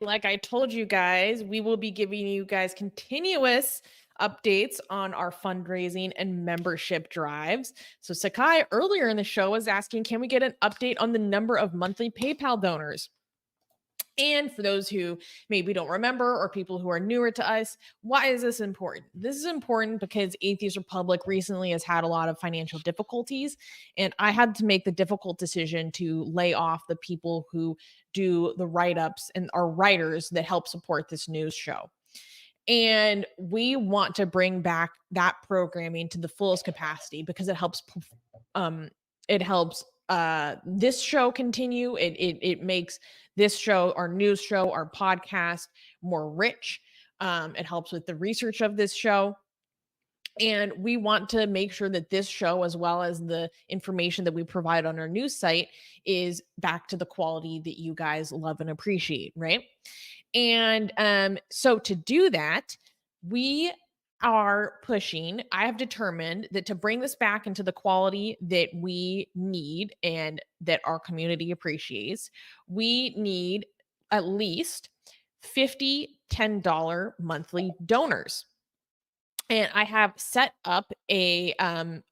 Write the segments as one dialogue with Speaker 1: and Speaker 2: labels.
Speaker 1: like I told you guys, we will be giving you guys continuous updates on our fundraising and membership drives. So Sakai earlier in the show was asking, can we get an update on the number of monthly PayPal donors? And for those who maybe don't remember or people who are newer to us, why is this important? This is important because Atheist Republic recently has had a lot of financial difficulties, and I had to make the difficult decision to lay off the people who do the write ups and are writers that help support this news show. And we want to bring back that programming to the fullest capacity because um it helps this show continue. It makes this show, our news show, our podcast more rich. It helps with the research of this show. And we want to make sure that this show, as well as the information that we provide on our news site, is back to the quality that you guys love and appreciate, right? And so to do that, we are pushing. I have determined that to bring this back into the quality that we need and that our community appreciates, we need at least 50 $10 monthly donors. And I have set up a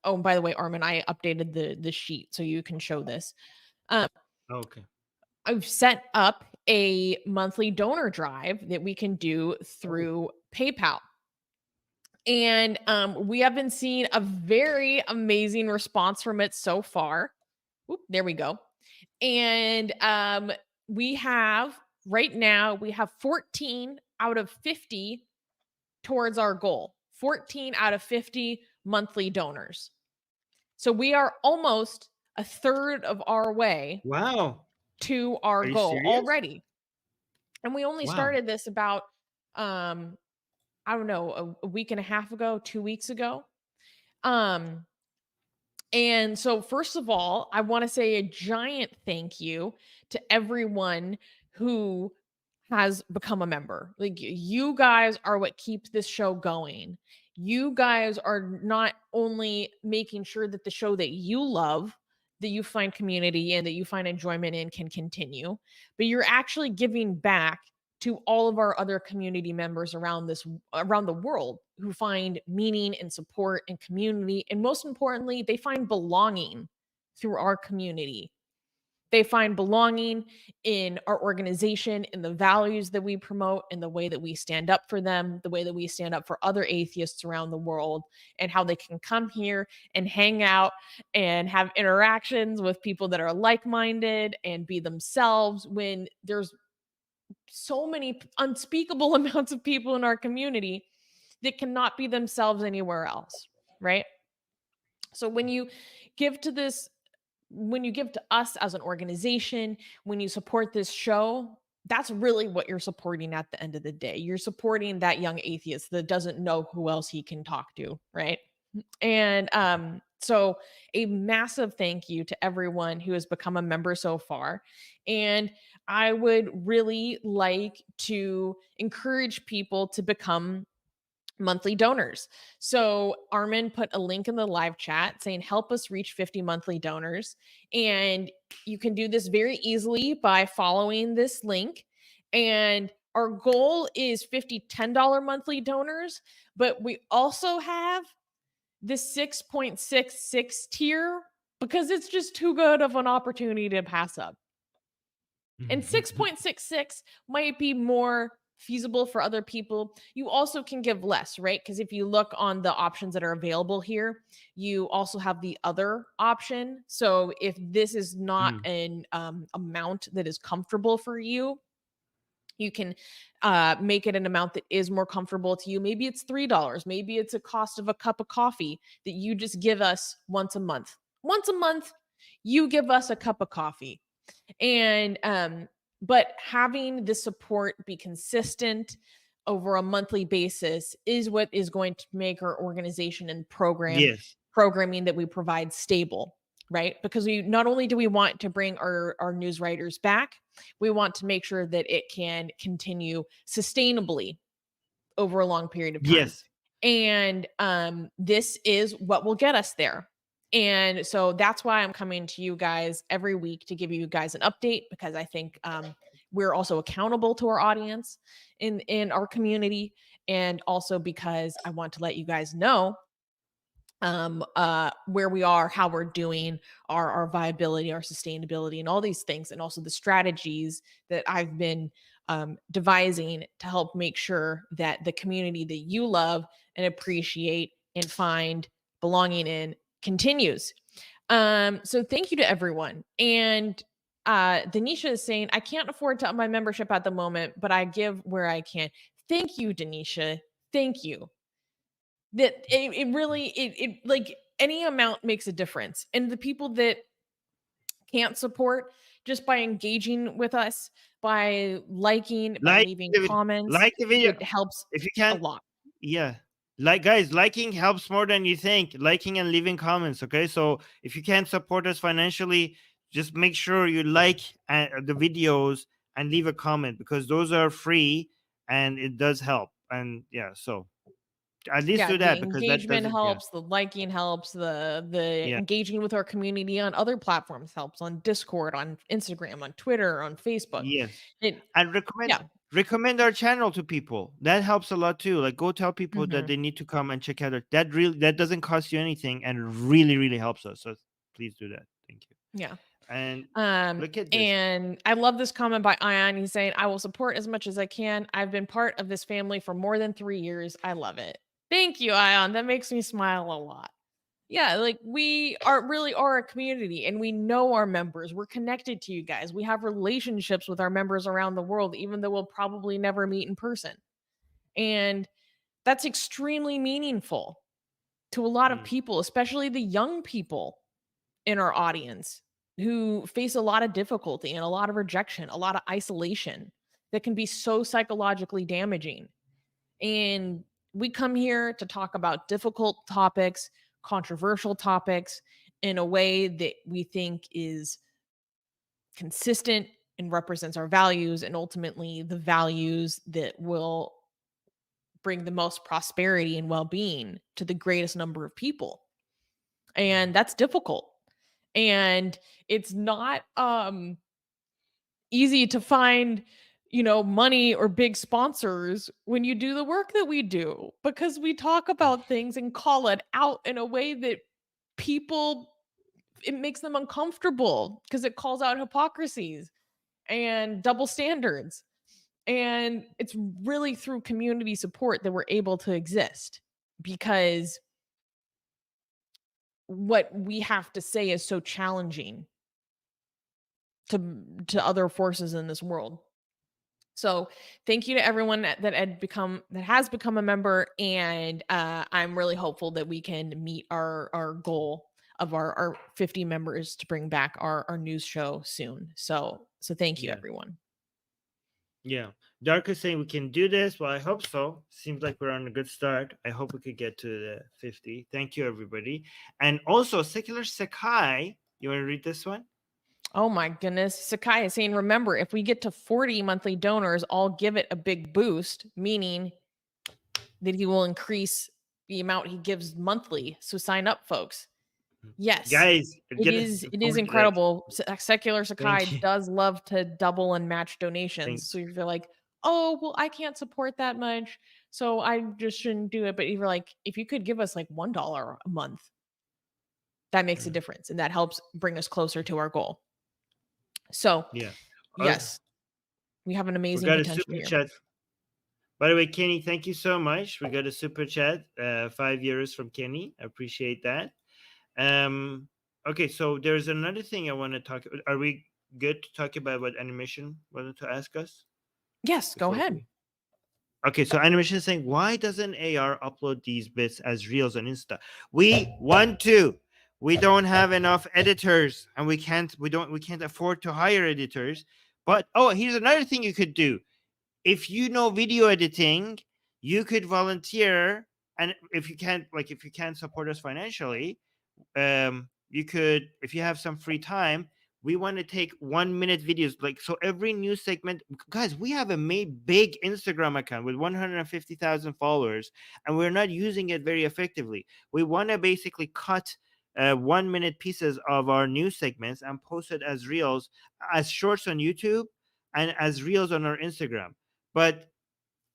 Speaker 1: oh, by the way, Armin, I updated the sheet so you can show this. Um,
Speaker 2: Okay.
Speaker 1: I've set up a monthly donor drive that we can do
Speaker 2: Oh,
Speaker 1: through PayPal. And we have been seeing a very amazing response from it so far. Oop, there we go. And we have right now, we have 14 out of 50 towards our goal. 14 out of 50 monthly donors. So we are almost a third of our way
Speaker 2: wow.
Speaker 1: to our
Speaker 2: Are you
Speaker 1: goal
Speaker 2: serious?
Speaker 1: already. And we only
Speaker 2: Wow.
Speaker 1: started this about um I don't know, a week and a half ago, 2 weeks ago. Um and so first of all, I want to say a giant thank you to everyone who has become a member. Like you guys are what keeps this show going. You guys are not only making sure that the show that you love, that you find community and that you find enjoyment in can continue, but you're actually giving back to all of our other community members around the world who find meaning and support and community, and most importantly, they find belonging through our community. They find belonging in our organization, in the values that we promote, in the way that we stand up for them, the way that we stand up for other atheists around the world, and how they can come here and hang out and have interactions with people that are like minded and be themselves when there's so many unspeakable amounts of people in our community that cannot be themselves anywhere else, right? So give to this when you give to us as an organization, when you support this show, that's really what you're supporting at the end of the day. You're supporting that young atheist that doesn't know who else he can talk to, right? And so a massive thank you to everyone who has become a member so far. And I would really like to encourage people to become monthly donors. So Armin put a link in the live chat saying, help us reach 50 monthly donors. And you can do this very easily by following this link. And our goal is 50 $10 monthly donors, but we also have the 6.66 tier because it's just too good of an opportunity to pass up. And 6.66 might be more feasible for other people. You also can give less, right? Because if you look on the options that are available here, you also have the other option. So if this is not
Speaker 2: Mm.
Speaker 1: an amount that is comfortable for you, you can make it an amount that is more comfortable to you. Maybe it's $3. Maybe it's a cost of a cup of coffee that you just give us once a month. Once a month, you give us a cup of coffee. And but having the support be consistent over a monthly basis is what is going to make our organization and
Speaker 2: Yes.
Speaker 1: programming that we provide stable, right? Because we not only do we want to bring our news writers back, we want to make sure that it can continue sustainably over a long period of time.
Speaker 2: Yes.
Speaker 1: And this is what will get us there. And so that's why I'm coming to you guys every week to give you guys an update because I think we're also accountable to our audience in our community, and also because I want to let you guys know where we are, how we're doing, our viability, our sustainability, and all these things, and also the strategies that I've been devising to help make sure that the community that you love and appreciate and find belonging in continues. So thank you to everyone. And Denisha is saying, I can't afford to up my membership at the moment, but I give where I can. Thank you, Denisha. Thank you. That it really it like any amount makes a difference. And the people that can't support, just by engaging with us, by liking, by
Speaker 2: Like
Speaker 1: leaving
Speaker 2: the
Speaker 1: comments,
Speaker 2: like the video
Speaker 1: it helps
Speaker 2: if you
Speaker 1: a
Speaker 2: can.
Speaker 1: lot.
Speaker 2: Yeah. Like, guys, liking helps more than you think. Liking and leaving comments, okay? So if you can't support us financially, just make sure you like the videos and leave a comment, because those are free and it does help. And yeah, so at least
Speaker 1: Yeah,
Speaker 2: do
Speaker 1: the
Speaker 2: that, because that
Speaker 1: engagement
Speaker 2: doesn't. Yeah,
Speaker 1: helps, the liking helps, the
Speaker 2: yeah,
Speaker 1: engaging with our community on other platforms helps, on Discord, on Instagram, on Twitter, on Facebook.
Speaker 2: yes.
Speaker 1: It
Speaker 2: And
Speaker 1: yeah.
Speaker 2: recommend our channel to people. That helps a lot too. Like, go tell people that
Speaker 1: Mhm.
Speaker 2: they need to come and check out that doesn't cost you anything and really helps us. So please do that. Thank you.
Speaker 1: Yeah.
Speaker 2: And look at this.
Speaker 1: And I love this comment by Ion. He's saying, I will support as much as I can. I've been part of this family for more than 3 years. I love it. Thank you, Ion. That makes me smile a lot. Yeah, like we are really are a community and we know our members. We're connected to you guys. We have relationships with our members around the world, even though we'll probably never meet in person. And that's extremely meaningful to a lot of
Speaker 2: Mm,
Speaker 1: people, especially the young people in our audience who face a lot of difficulty and a lot of rejection, a lot of isolation that can be so psychologically damaging. And we come here to talk about difficult topics, controversial topics in a way that we think is consistent and represents our values and ultimately the values that will bring the most prosperity and well-being to the greatest number of people.
Speaker 2: mm,
Speaker 1: And that's difficult. And it's not easy to find, money or big sponsors when you do the work that we do, because we talk about things and call it out in a way that people, it makes them uncomfortable because it calls out hypocrisies and double standards. And it's really through community support that we're able to exist, because what we have to say is so challenging to other forces in this world. So thank you to everyone that has become a member, and I'm really hopeful that we can meet our goal of our 50 members to bring back our news show soon. So thank you
Speaker 2: yeah.
Speaker 1: everyone.
Speaker 2: Yeah. Dark is saying we can do this. Well, I hope so. Seems like we're on a good start. I hope we could get to the 50. Thank you, everybody. And also, Secular Sakai, you want to read this one?
Speaker 1: Oh my goodness. Sakai is saying, remember, if we get to 40 monthly donors, I'll give it a big boost, meaning that he will increase the amount he gives monthly. So sign up, folks. Yes,
Speaker 2: Guys,
Speaker 1: it
Speaker 2: get
Speaker 1: is
Speaker 2: us
Speaker 1: it is
Speaker 2: support. Like,
Speaker 1: incredible. Secular
Speaker 2: thank
Speaker 1: Sakai
Speaker 2: you.
Speaker 1: does love to double and match donations.
Speaker 2: Thank
Speaker 1: So if you're like, "Oh, well, I can't support that much, so I just shouldn't do it." But if you're like, if you could give us like $1 a month, that makes a
Speaker 2: Mm,
Speaker 1: difference and that helps bring us closer to our goal. So,
Speaker 2: yeah. Uh,
Speaker 1: yes, we have an
Speaker 2: we
Speaker 1: amazing
Speaker 2: got a
Speaker 1: potential
Speaker 2: super
Speaker 1: here.
Speaker 2: chat. By the way, Kenny, thank you so much. We got a super chat, 5 euros from Kenny. I appreciate that. Um, okay, so there's another thing I want to talk. Are we good to talk about what animation wanted to ask us
Speaker 1: Yes, go
Speaker 2: before
Speaker 1: ahead.
Speaker 2: we? Okay, so animation is saying, why doesn't AR upload these bits as reels on Insta? We want to. We don't have enough editors, and we can't afford to hire editors. But oh, here's another thing you could do. If you know video editing, you could volunteer, and if you can't support us financially, you could, if you have some free time, we want to take 1 minute videos, like, so every news segment. Guys, we have a made big Instagram account with 150,000 followers, and we're not using it very effectively. We want to basically cut 1 minute pieces of our news segments and post it as reels, as shorts on YouTube, and as reels on our Instagram. But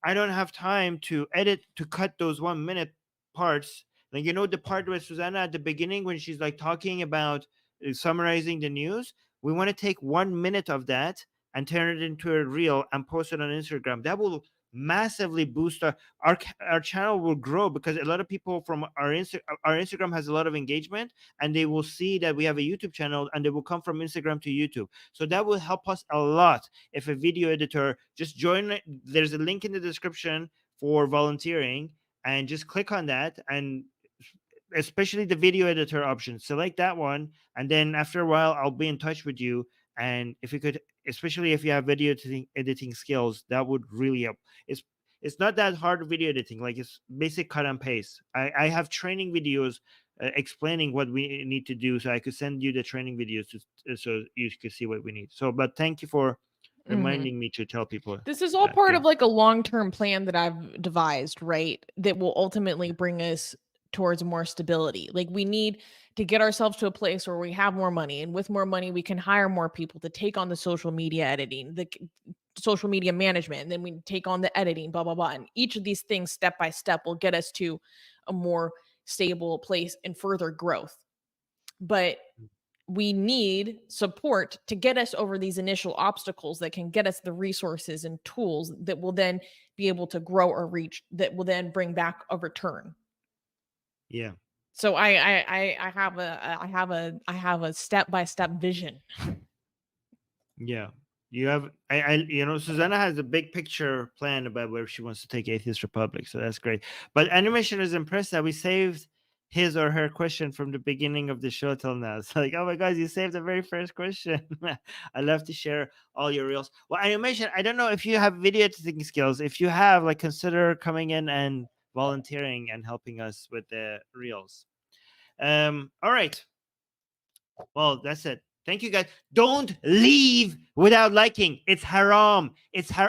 Speaker 2: I don't have time to edit to cut those 1 minute parts. Like, the part with Susanna at the beginning when she's like talking about summarizing the news. We want to take 1 minute of that and turn it into a reel and post it on Instagram. That will massively boost our channel will grow, because a lot of people from our Instagram has a lot of engagement, and they will see that we have a YouTube channel, and they will come from Instagram to YouTube. So that will help us a lot. If a video editor, just join, there's a link in the description for volunteering, and just click on that, and especially the video editor option, select that one, and then after a while I'll be in touch with you. And if you could, especially if you have video editing skills, that would really help. It's not that hard video editing, like it's basic cut and paste. I have training videos explaining what we need to do, so I could send you the training videos so you could see what we need. So, but thank you for reminding me to tell people.
Speaker 1: This is all
Speaker 2: that.
Speaker 1: part
Speaker 2: Yeah.
Speaker 1: of like a long-term plan that I've devised, right? That will ultimately bring us towards more stability. Like, we need to get ourselves to a place where we have more money, and with more money we can hire more people to take on the social media editing, the social media management, and then we take on the editing, blah blah blah. And each of these things, step by step, will get us to a more stable place and further growth. But we need support to get us over these initial obstacles that can get us the resources and tools that will then be able to grow or reach, that will then bring back a return.
Speaker 2: Yeah.
Speaker 1: So I have a step-by-step vision.
Speaker 2: Yeah. You have, Susanna has a big picture plan about where she wants to take Atheist Republic. So that's great. But Animation is impressed that we saved his or her question from the beginning of the show till now. It's like, oh my God, you saved the very first question. I love to share all your reels. Well, Animation, I don't know if you have video editing skills. If you have, like, consider coming in and volunteering and helping us with the reels. All right. Well, that's it. Thank you, guys. Don't leave without liking. It's haram.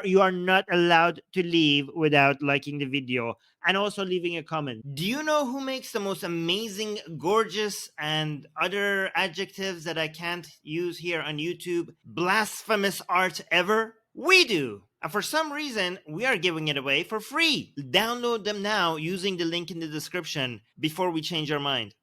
Speaker 2: You are not allowed to leave without liking the video and also leaving a comment. Do you know who makes the most amazing, gorgeous, and other adjectives that I can't use here on YouTube, blasphemous art ever? We do. And for some reason, we are giving it away for free. Download them now using the link in the description before we change our mind.